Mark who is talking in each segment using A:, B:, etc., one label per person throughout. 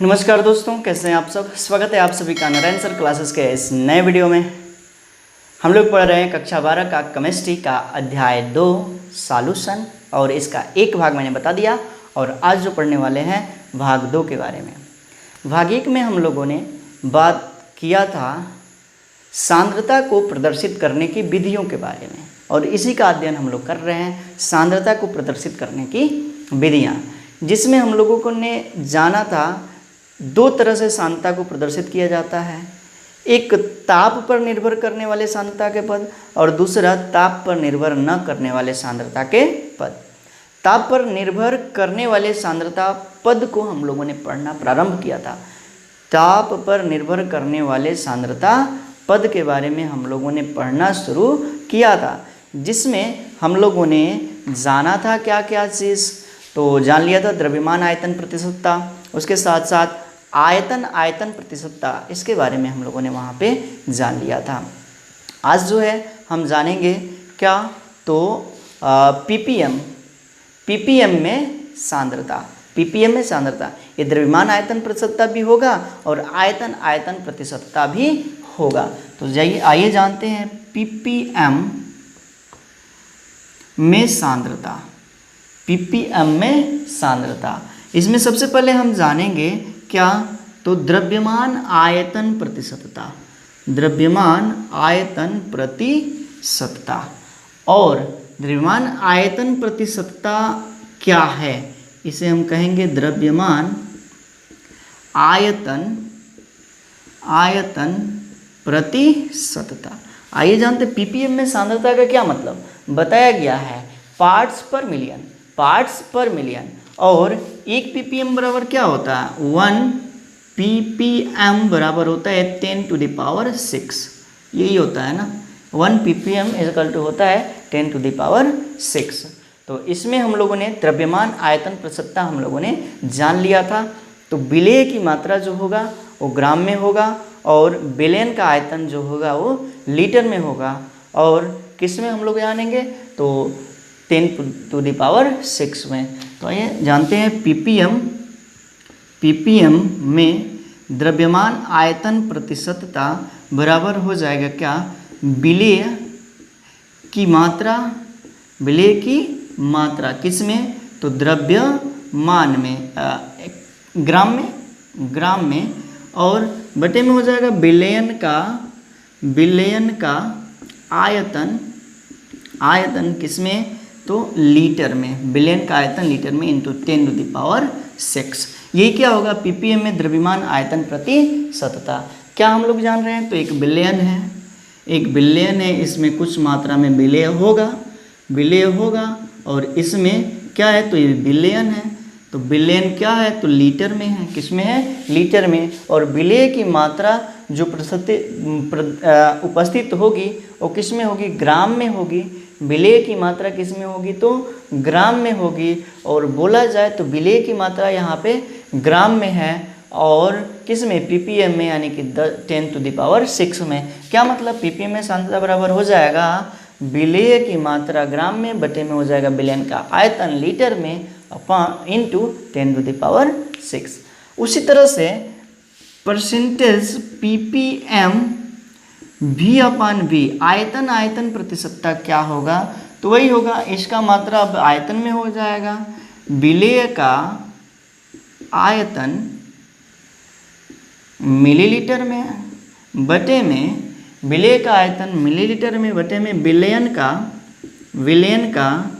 A: नमस्कार दोस्तों, कैसे हैं आप सब। स्वागत है आप सभी का नारायण सर क्लासेस के इस नए वीडियो में। हम लोग पढ़ रहे हैं कक्षा 12 का केमिस्ट्री का अध्याय 2 सॉल्यूशन, और इसका एक भाग मैंने बता दिया। और आज जो पढ़ने वाले हैं भाग 2 के बारे में। भाग 1 में हम लोगों ने बात किया था सांद्रता को प्रदर्शित करने की विधियों के बारे में, और इसी का अध्ययन हम लोग कर रहे हैं, सांद्रता को प्रदर्शित करने की विधियाँ, जिसमें हम लोगों को ने जाना था 2 तरह से सांद्रता को प्रदर्शित किया जाता है। एक ताप पर निर्भर करने वाले सांद्रता के पद, और दूसरा ताप पर निर्भर न करने वाले सांद्रता के पद। ताप पर निर्भर करने वाले सांद्रता पद को हम लोगों ने पढ़ना प्रारंभ किया था। ताप पर निर्भर करने वाले सांद्रता पद के बारे में हम लोगों ने पढ़ना शुरू किया था, जिसमें हम लोगों ने जाना था क्या क्या चीज़। तो जान लिया था द्रव्यमान आयतन प्रतिशतता, उसके साथ साथ आयतन प्रतिशतता, इसके बारे में हम लोगों ने वहाँ पे जान लिया था। आज जो है हम जानेंगे क्या, तो पीपीएम में सांद्रता। पीपीएम में सांद्रता ये द्रव्यमान आयतन प्रतिशतता भी होगा और आयतन प्रतिशतता भी होगा। तो जाइए आइए जानते हैं पीपीएम में सांद्रता। पीपीएम में सांद्रता, इसमें सबसे पहले हम जानेंगे क्या, तो द्रव्यमान आयतन प्रतिशतता। द्रव्यमान आयतन प्रतिशतता, और द्रव्यमान आयतन प्रतिशतता क्या है, इसे हम कहेंगे द्रव्यमान आयतन प्रतिशतता। आइए जानते पीपीएम में सांद्रता का क्या मतलब। बताया गया है पार्ट्स पर मिलियन, और 1 ppm बराबर क्या होता है, 1 ppm बराबर होता है 10⁶। यही होता है ना, 1 ppm इक्वल टू होता है 10⁶। तो इसमें हम लोगों ने द्रव्यमान आयतन प्रतिशतता हम लोगों ने जान लिया था। तो विलेय की मात्रा जो होगा वो ग्राम में होगा, और विलयन का आयतन जो होगा वो लीटर में होगा। और किस में हम लोग जानेंगे, तो 10⁶ में। तो आइए जानते हैं पीपीएम में द्रव्यमान आयतन प्रतिशतता बराबर हो जाएगा क्या, विलेय की मात्रा किस में, तो द्रव्यमान में, ग्राम में, और बटे में हो जाएगा विलयन का आयतन किस में, तो लीटर में। विलयन का आयतन लीटर में इंटू 10⁶। यही क्या होगा पीपीएम में द्रव्यमान आयतन प्रतिशतता। क्या हम लोग जान रहे हैं, तो एक विलयन है, इसमें कुछ मात्रा में विलेय होगा, और इसमें क्या है, तो ये विलयन है। तो विलयन क्या है, तो लीटर में है। किस में है, लीटर में। और विलेय की मात्रा जो उपस्थित होगी वो किस में होगी, ग्राम में होगी। विलेय की मात्रा किस में होगी, तो ग्राम में होगी। और बोला जाए तो विलेय की मात्रा यहाँ पे ग्राम में है, और किस में, पीपीएम में, यानी कि 10⁶ में। क्या मतलब, पीपीएम में सांद्रता बराबर हो जाएगा विलेय की मात्रा ग्राम में, बटे में हो जाएगा विलयन का आयतन लीटर में, इंटू 10⁶। उसी तरह से परसेंटेज पीपीएम V/V आयतन प्रतिशतता क्या होगा, तो वही होगा, इसका मात्रा अब आयतन में हो जाएगा, विलेय का आयतन मिलीलीटर में, बटे में विलेय का आयतन मिलीलीटर में, बटे में विलयन का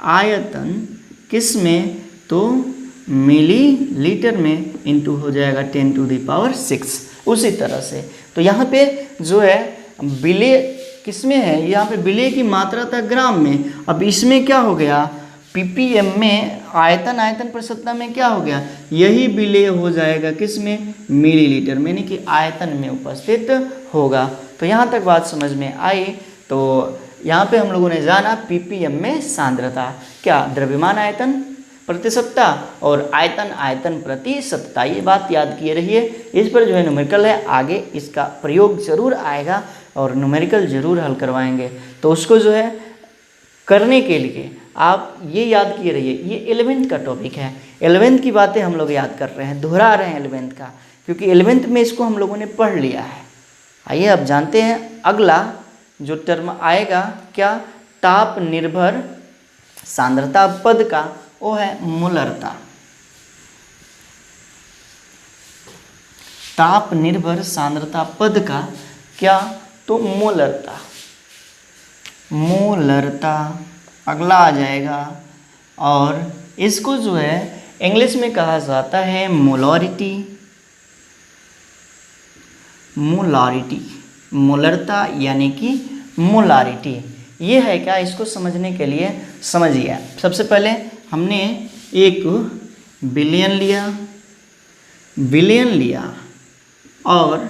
A: आयतन किस में, तो मिलीलीटर में, इंटू हो जाएगा 10⁶। उसी तरह से तो यहाँ पे जो है विलेय किस में है, यहाँ पे विलेय की मात्रा था ग्राम में। अब इसमें क्या हो गया, पीपीएम में आयतन प्रतिशतता में क्या हो गया, यही विलेय हो जाएगा किस में, मिलीलीटर में, यानी कि आयतन में उपस्थित होगा। तो यहाँ तक बात समझ में आई। तो यहाँ पे हम लोगों ने जाना पीपीएम में सांद्रता क्या, द्रव्यमान आयतन प्रतिशतता और आयतन प्रतिशतता, ये बात याद किए रहिए। इस पर जो है न्यूमेरिकल है, आगे इसका प्रयोग जरूर आएगा और न्यूमेरिकल जरूर हल करवाएंगे। तो उसको जो है करने के लिए आप ये याद किए रहिए, ये 11th का टॉपिक है, 11th की बातें हम लोग याद कर रहे हैं, दोहरा रहे हैं 11th का, क्योंकि 11th में इसको हम लोगों ने पढ़ लिया है। आइए अब जानते हैं अगला जो टर्म आएगा क्या, ताप निर्भर सांद्रता पद का, वो है मोलरता। ताप निर्भर सांद्रता पद का क्या, तो मोलरता। मोलरता अगला आ जाएगा, और इसको जो है इंग्लिश में कहा जाता है मोलरिटी। मोलारिटी, मोलरता यानी कि मोलारिटी, ये है क्या, इसको समझने के लिए समझिए। सबसे पहले हमने एक विलयन लिया और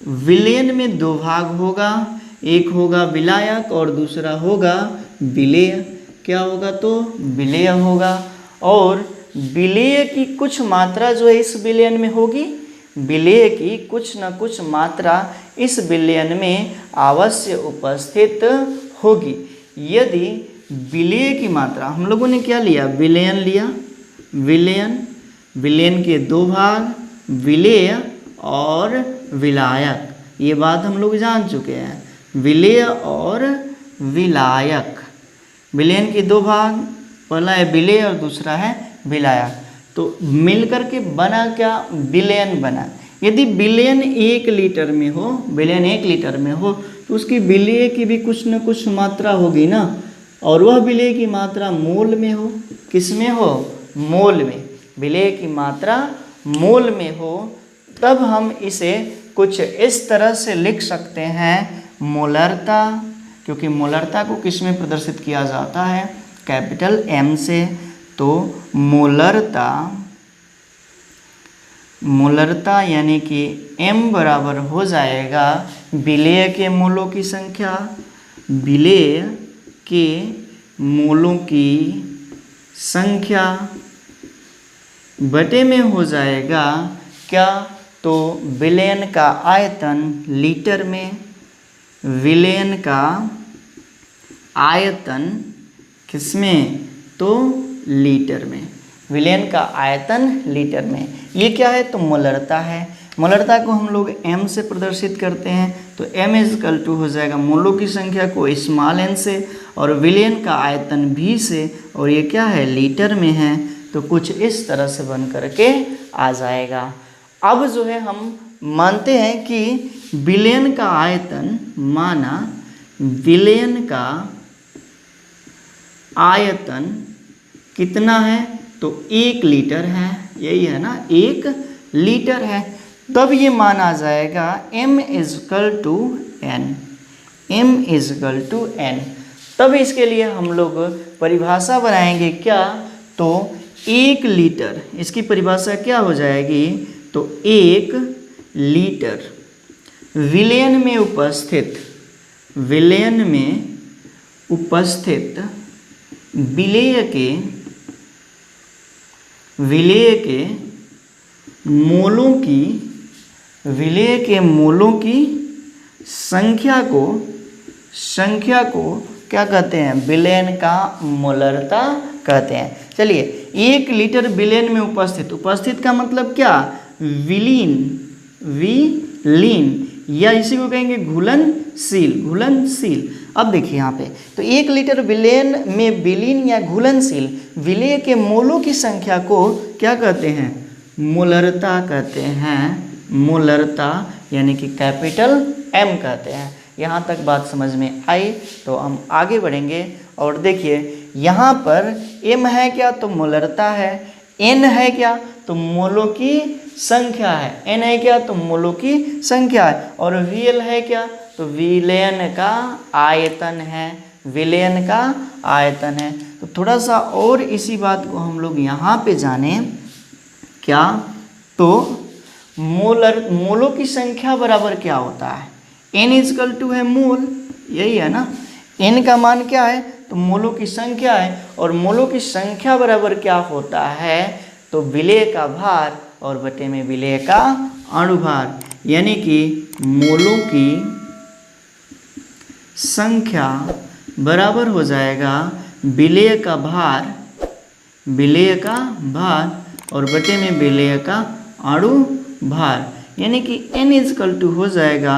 A: विलयन में दो भाग होगा, एक होगा विलायक और दूसरा होगा विलेय। क्या होगा, तो विलेय होगा। और विलेय की कुछ मात्रा जो है इस विलयन में होगी, विलेय की कुछ न कुछ मात्रा इस विलयन में अवश्य उपस्थित होगी। यदि विलेय की मात्रा, हम लोगों ने क्या लिया, विलयन लिया, विलयन के दो भाग, विलेय और विलायक, ये बात हम लोग जान चुके हैं। विलेय और विलायक, विलयन के दो भाग, पहला है विलेय और दूसरा है विलायक, तो मिलकर के बना क्या, विलयन बना। यदि विलयन 1 लीटर में हो, विलयन 1 लीटर में हो, तो उसकी विलेय की भी कुछ न कुछ मात्रा होगी ना, और वह विलेय की मात्रा मोल में हो। किस में हो, मोल में। विलेय की मात्रा मोल में हो, तब हम इसे कुछ इस तरह से लिख सकते हैं, मोलरता, क्योंकि मोलरता को किस में प्रदर्शित किया जाता है, कैपिटल M से। तो मोलरता यानी कि M बराबर हो जाएगा विलेय के मोलों की संख्या, विलेय के मोलों की संख्या बटे में हो जाएगा क्या, तो विलयन का आयतन लीटर में। विलयन का आयतन किसमें, तो लीटर में। विलयन का आयतन लीटर में, ये क्या है, तो मोलरता है। मोलरता को हम लोग M से प्रदर्शित करते हैं, तो M इजकल टू हो जाएगा मोलों की संख्या को स्मॉल n से, और विलयन का आयतन V से, और ये क्या है, लीटर में है। तो कुछ इस तरह से बन करके आ जाएगा। अब जो है हम मानते हैं कि विलयन का आयतन, माना विलयन का आयतन कितना है, तो 1 लीटर है, यही है ना, 1 लीटर है। तब ये माना जाएगा M equal to N, M equal to N। तब इसके लिए हम लोग परिभाषा बनाएंगे क्या, तो 1 लीटर, इसकी परिभाषा क्या हो जाएगी, तो 1 लीटर विलयन में उपस्थित विलेय के मोलों की संख्या को क्या कहते हैं, विलयन का मोलरता कहते हैं। चलिए, 1 लीटर विलयन में उपस्थित का मतलब क्या, विलीन, या इसी को कहेंगे घुलनशील। अब देखिए यहाँ पे, तो 1 लीटर विलयन में विलीन या घुलनशील विलेय के मोलों की संख्या को क्या कहते हैं, मोलरता कहते हैं। मोलरता यानी कि कैपिटल M कहते हैं। यहाँ तक बात समझ में आई, तो हम आगे बढ़ेंगे। और देखिए यहाँ पर M है क्या, तो मोलरता है, N है क्या, तो मोलों की संख्या है, N है क्या, तो मोलों की संख्या है, और VL है क्या, तो विलयन का आयतन है, विलयन का आयतन है। तो थोड़ा सा और इसी बात को हम लोग यहाँ पे जाने क्या, तो मोलों की संख्या बराबर क्या होता है, N इजकल टू है मोल, यही है ना, N का मान क्या है, तो मोलों की संख्या है, और मोलों की संख्या बराबर क्या होता है, तो विलेय का भार और बटे में विलेय का अणुभार, यानी कि मोलों की संख्या बराबर हो जाएगा विलेय का भार, विलेय का भार और बटे में विलेय का अणु भार, यानी कि N इजकल टू हो जाएगा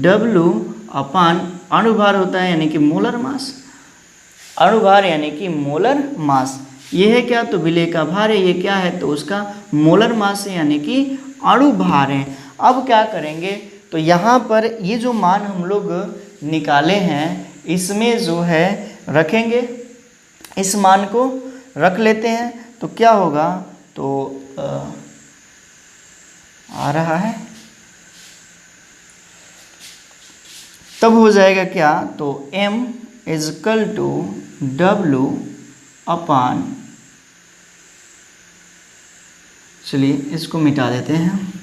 A: W अपान अणुभार होता है यानी कि मोलर मास, अणुभार यानी कि मोलर मास। ये है क्या, तो विलेय का भार है, ये क्या है तो उसका मोलर मास है यानी कि अणुभार है। अब क्या करेंगे, तो यहाँ पर ये जो मान हम लोग निकाले हैं इसमें जो है रखेंगे, इस मान को रख लेते हैं तो क्या होगा, तो आ रहा है तब हो जाएगा क्या, तो M इजकल टू W अपान, चलिए इसको मिटा देते हैं,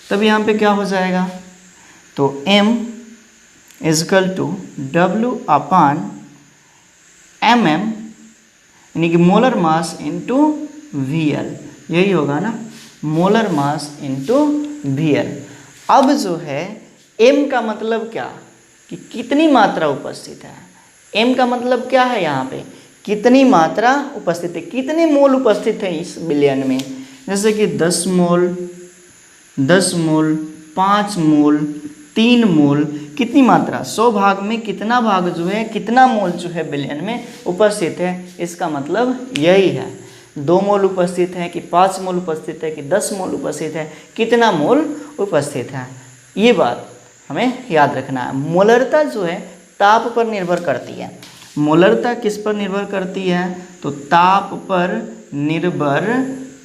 A: तब यहाँ पे क्या हो जाएगा, तो M equal to W upon MM यानी कि मोलर मास इंटू VL, यही होगा ना, मोलर मास इंटू VL। अब जो है M का मतलब क्या, कि कितनी मात्रा उपस्थित है, M का मतलब क्या है, यहाँ पे कितनी मात्रा उपस्थित है, कितने मोल उपस्थित है इस विलयन में, जैसे कि 10 मोल, 10 मोल, 5 मोल, 3 मोल, कितनी मात्रा, 100 भाग में कितना भाग जो है, कितना मोल जो है विलयन में उपस्थित है, इसका मतलब यही है। 2 मोल उपस्थित है कि 5 मोल उपस्थित है कि 10 मोल उपस्थित है, कितना मोल उपस्थित है, ये बात हमें याद रखना है। मोलरता जो है ताप पर निर्भर करती है, मोलरता किस पर निर्भर करती है, तो ताप पर निर्भर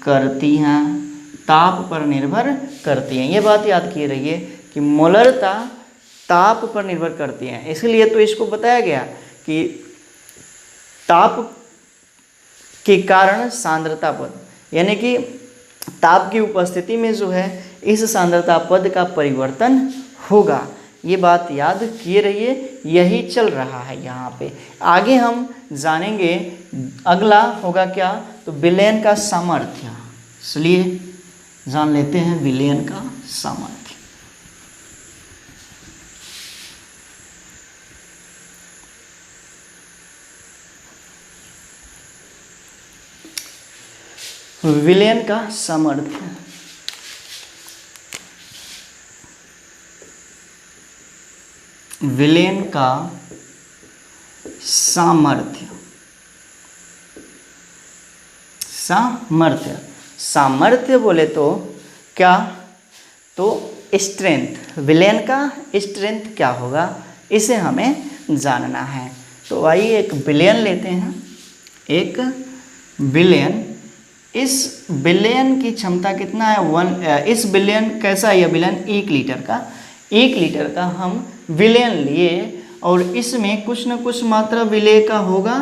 A: करती हैं, ताप पर निर्भर करती हैं, ये बात याद किए रहिए कि मोलरता ताप पर निर्भर करती है। इसलिए तो इसको बताया गया कि ताप के कारण सांद्रता पद, यानी कि ताप की उपस्थिति में जो है इस सांद्रता पद का परिवर्तन होगा, ये बात याद किए रहिए, यही चल रहा है यहाँ पे। आगे हम जानेंगे, अगला होगा क्या, तो विलयन का सामर्थ्य, इसलिए जान लेते हैं विलयन का सामर्थ्य। विलयन का सामर्थ्य, विलयन का सामर्थ्य, सामर्थ्य, सामर्थ्य बोले तो क्या, तो स्ट्रेंथ, विलयन का स्ट्रेंथ क्या होगा, इसे हमें जानना है। तो आइए एक विलयन लेते हैं, एक विलयन, इस विलयन की क्षमता कितना है, इस विलयन कैसा है, यह विलयन 1 लीटर का, 1 लीटर का हम विलयन लिए और इसमें कुछ न कुछ मात्रा विलेय का होगा,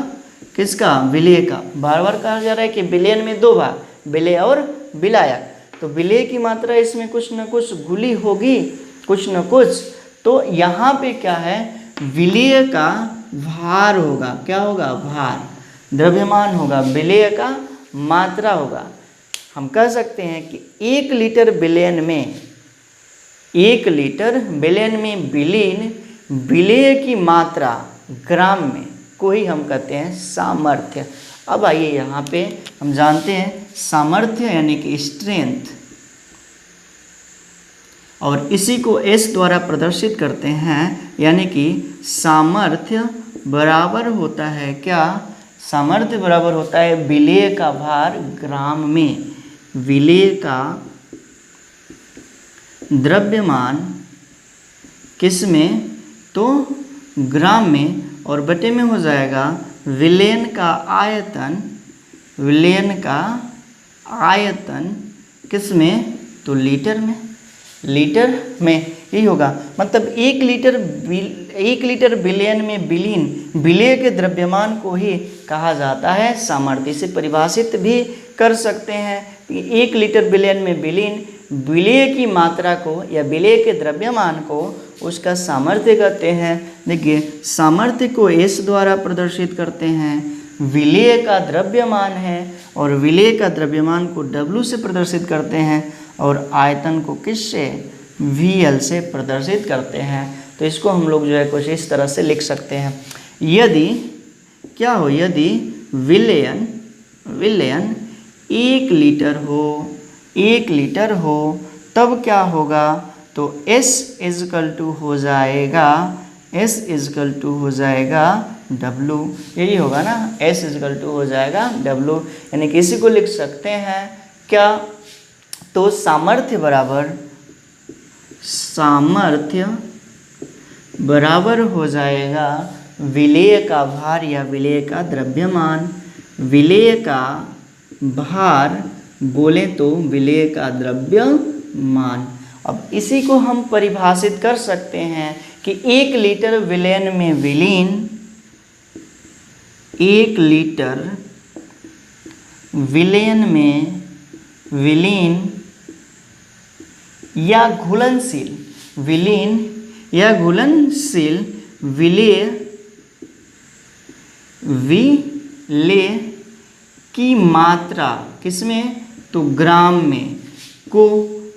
A: किसका, विलेय का। बार बार कहा जा रहा है कि विलयन में 2 भाग, विलेय और विलायक, तो विलेय की मात्रा इसमें कुछ न कुछ घुली होगी, कुछ न कुछ, तो यहाँ पे क्या है, विलेय का भार होगा, क्या होगा, भार, द्रव्यमान होगा, विलेय का मात्रा होगा। हम कह सकते हैं कि 1 लीटर विलयन में, 1 लीटर विलयन में विलीन विलेय की मात्रा ग्राम में को ही हम कहते हैं सामर्थ्य। अब आइए यहाँ पे हम जानते हैं सामर्थ्य यानी कि स्ट्रेंथ, और इसी को S द्वारा प्रदर्शित करते हैं, यानी कि सामर्थ्य बराबर होता है क्या, सामर्थ्य बराबर होता है विलेय का भार ग्राम में, विलेय का द्रव्यमान किस में, तो ग्राम में, और बटे में हो जाएगा विलयन का आयतन, विलयन का आयतन किस में, तो लीटर में, लीटर में यही होगा। मतलब 1 लीटर विलयन में विलीन विलेय के द्रव्यमान को ही कहा जाता है सामर्थ्य। इसे परिभाषित भी कर सकते हैं कि 1 लीटर विलयन में विलीन विलेय की मात्रा को या विलेय के द्रव्यमान को उसका सामर्थ्य कहते हैं। देखिए सामर्थ्य को S द्वारा प्रदर्शित करते हैं, विलेय का द्रव्यमान है और विलेय का द्रव्यमान को W से प्रदर्शित करते हैं और आयतन को किससे, VL से प्रदर्शित करते हैं। तो इसको हम लोग जो है कुछ इस तरह से लिख सकते हैं। यदि क्या हो, यदि विलयन 1 लीटर हो तब क्या होगा, तो S इजकल टू हो जाएगा W, यही होगा ना, S इजकल टू हो जाएगा W। यानी कि इसी को लिख सकते हैं क्या, तो सामर्थ्य बराबर हो जाएगा विलेय का भार या विलेय का द्रव्यमान। विलेय का भार बोले तो विलेय का द्रव्यमान। अब इसी को हम परिभाषित कर सकते हैं कि 1 लीटर विलयन में विलीन, 1 लीटर विलयन में विलीन या घुलनशील, विलीन या घुलनशील विलेय की मात्रा किसमें, तो ग्राम में, को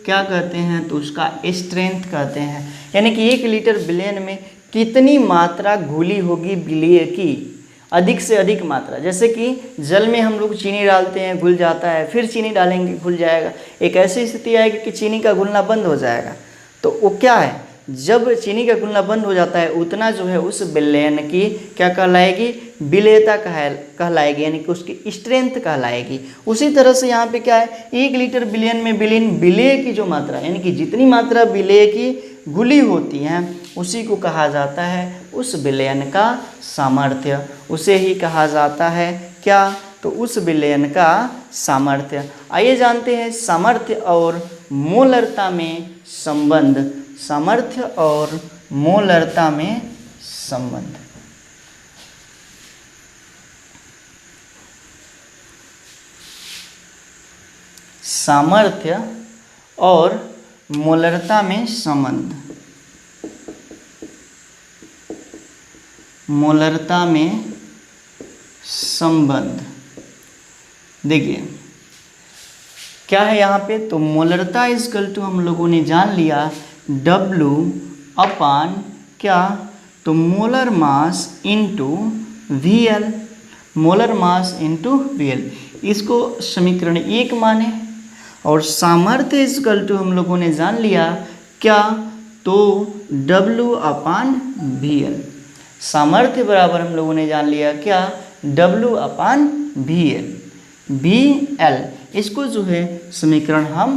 A: क्या कहते हैं, तो उसका स्ट्रेंथ कहते हैं। यानी कि 1 लीटर विलयन में कितनी मात्रा घुली होगी विलेय की, अधिक से अधिक मात्रा। जैसे कि जल में हम लोग चीनी डालते हैं, घुल जाता है, फिर चीनी डालेंगे, घुल जाएगा। एक ऐसी स्थिति आएगी कि चीनी का घुलना बंद हो जाएगा। तो वो क्या है, जब चीनी का घुलना बंद हो जाता है उतना जो है उस विलयन की क्या कहलाएगी, विलेयता कहलाएगी, यानी कि उसकी स्ट्रेंथ कहलाएगी। उसी तरह से यहाँ पे क्या है, 1 लीटर विलयन में विलीन विलेय की जो मात्रा, यानी कि जितनी मात्रा विलेय की घुली होती है उसी को कहा जाता है उस विलयन का सामर्थ्य। उसे ही कहा जाता है क्या, तो उस विलयन का सामर्थ्य। आइए जानते हैं सामर्थ्य और मोलरता में संबंध। सामर्थ्य और मोलरता में संबंध। सामर्थ्य और मोलरता में संबंध। मोलरता में संबंध देखिए क्या है यहाँ पे, तो मोलरता इजकल टू हम लोगों ने जान लिया W अपान क्या, तो molar mass into VL, molar mass into VL, इसको समीकरण 1 माने। और सामर्थ्य इजकल टू हम लोगों ने जान लिया क्या, तो W अपान VL। सामर्थ्य बराबर हम लोगों ने जान लिया क्या, W अपान VL, इसको जो है समीकरण हम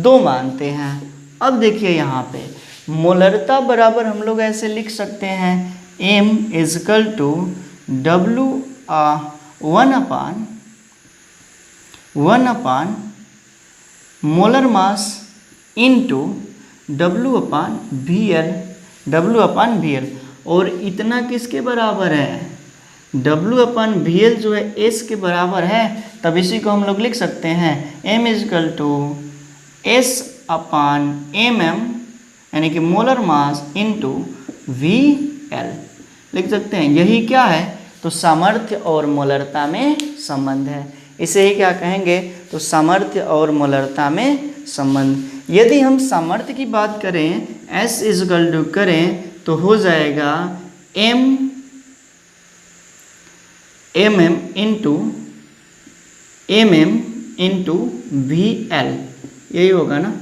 A: 2 मानते हैं। अब देखिए यहाँ पे मोलरता बराबर हम लोग ऐसे लिख सकते हैं M equal to W 1 upon molar mass into W upon VL। और इतना किसके बराबर है, W अपान VL जो है S के बराबर है। तब इसी को हम लोग लिख सकते हैं M equal to S upon MM, यानी कि मोलर मास इंटू VL लिख सकते हैं। यही क्या है, तो सामर्थ्य और मोलरता में संबंध है। इसे ही क्या कहेंगे, तो सामर्थ्य और मोलरता में संबंध। यदि हम सामर्थ्य की बात करें, S इजकल टू करें तो हो जाएगा MM इंटू VL, यही होगा ना।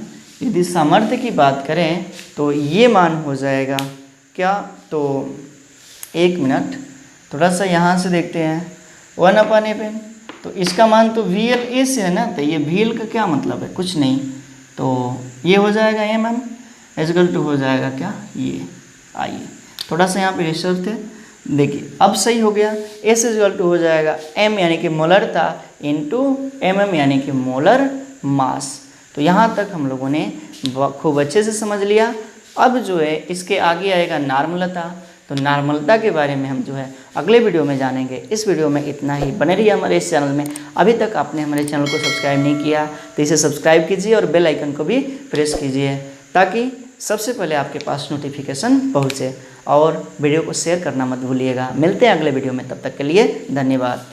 A: यदि सामर्थ्य की बात करें तो ये मान हो जाएगा क्या, तो 1 मिनट थोड़ा सा यहाँ से देखते हैं 1 अपान एम, तो इसका मान तो VL A से है ना, तो ये VL का क्या मतलब है, कुछ नहीं। तो ये हो जाएगा MM इजकल टू हो जाएगा क्या, ये। आइए थोड़ा सा यहाँ पे रिसर्च है, देखिए अब सही हो गया। S इजकल टू हो जाएगा M यानी कि मोलरता इंटू MM यानी कि मोलर मास। तो यहाँ तक हम लोगों ने खूब अच्छे से समझ लिया। अब जो है इसके आगे आएगा नार्मलता। तो नार्मलता के बारे में हम जो है अगले वीडियो में जानेंगे। इस वीडियो में इतना ही। बने रहिए हमारे इस चैनल में। अभी तक आपने हमारे चैनल को सब्सक्राइब नहीं किया तो इसे सब्सक्राइब कीजिए और बेल आइकन को भी प्रेस कीजिए ताकि सबसे पहले आपके पास नोटिफिकेशन पहुँचे। और वीडियो को शेयर करना मत भूलिएगा। मिलते हैं अगले वीडियो में, तब तक के लिए धन्यवाद।